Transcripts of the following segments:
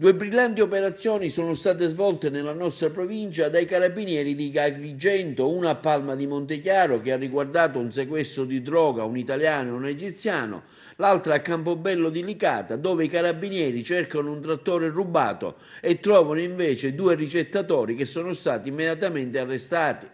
Due brillanti operazioni sono state svolte nella nostra provincia dai carabinieri di Agrigento, una a Palma di Montechiaro che ha riguardato un sequestro di droga, un italiano e un egiziano, l'altra a Campobello di Licata, dove i carabinieri cercano un trattore rubato e trovano invece due ricettatori che sono stati immediatamente arrestati.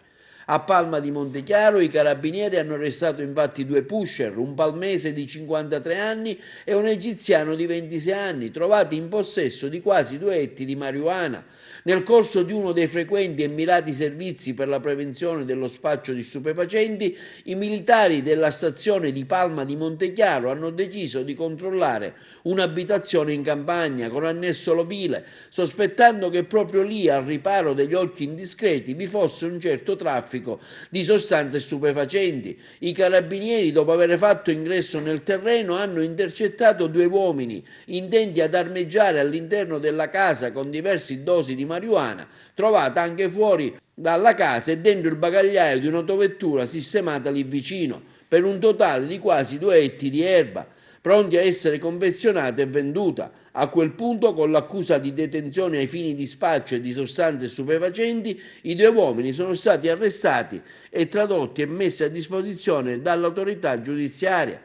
A Palma di Montechiaro i carabinieri hanno arrestato infatti due pusher, un palmese di 53 anni e un egiziano di 26 anni, trovati in possesso di quasi 2 etti di marijuana. Nel corso di uno dei frequenti e mirati servizi per la prevenzione dello spaccio di stupefacenti, i militari della stazione di Palma di Montechiaro hanno deciso di controllare un'abitazione in campagna con annesso ovile, sospettando che proprio lì, al riparo degli occhi indiscreti, vi fosse un certo traffico di sostanze stupefacenti. I carabinieri, dopo aver fatto ingresso nel terreno, hanno intercettato due uomini intenti ad armeggiare all'interno della casa con diverse dosi di marijuana, trovata anche fuori dalla casa e dentro il bagagliaio di un'autovettura sistemata lì vicino, per un totale di quasi 2 etti di erba, pronti a essere confezionata e venduta. A quel punto, con l'accusa di detenzione ai fini di spaccio e di sostanze stupefacenti, i due uomini sono stati arrestati e tradotti e messi a disposizione dall'autorità giudiziaria.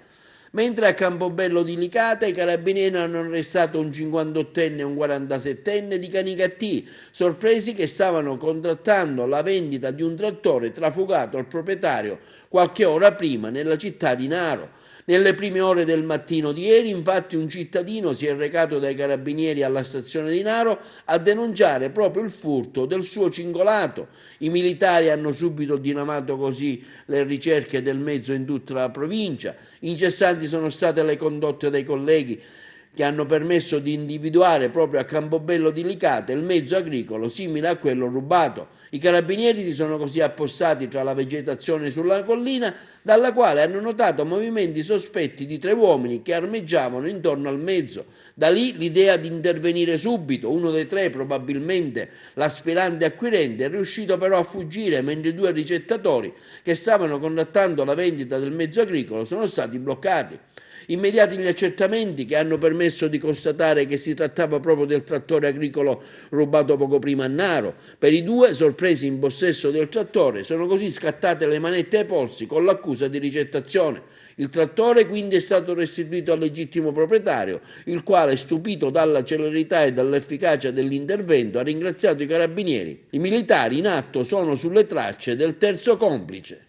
Mentre a Campobello di Licata i carabinieri hanno arrestato un 58enne e un 47enne di Canicattì, sorpresi che stavano contrattando la vendita di un trattore trafugato al proprietario qualche ora prima nella città di Naro. Nelle prime ore del mattino di ieri, infatti, un cittadino si è recato dai carabinieri alla stazione di Naro a denunciare proprio il furto del suo cingolato. I militari hanno subito dinamato così le ricerche del mezzo in tutta la provincia. Incessanti sono state le condotte dei colleghi che hanno permesso di individuare proprio a Campobello di Licata il mezzo agricolo simile a quello rubato. I carabinieri si sono così appostati tra la vegetazione sulla collina, dalla quale hanno notato movimenti sospetti di tre uomini che armeggiavano intorno al mezzo. Da lì l'idea di intervenire subito. Uno dei tre, probabilmente l'aspirante acquirente, è riuscito però a fuggire, mentre i due ricettatori che stavano contattando la vendita del mezzo agricolo sono stati bloccati. Immediati gli accertamenti che hanno permesso di constatare che si trattava proprio del trattore agricolo rubato poco prima a Naro. Per i due, sorpresi in possesso del trattore, sono così scattate le manette ai polsi con l'accusa di ricettazione. Il trattore quindi è stato restituito al legittimo proprietario, il quale, stupito dalla celerità e dall'efficacia dell'intervento, ha ringraziato i carabinieri. I militari in atto sono sulle tracce del terzo complice.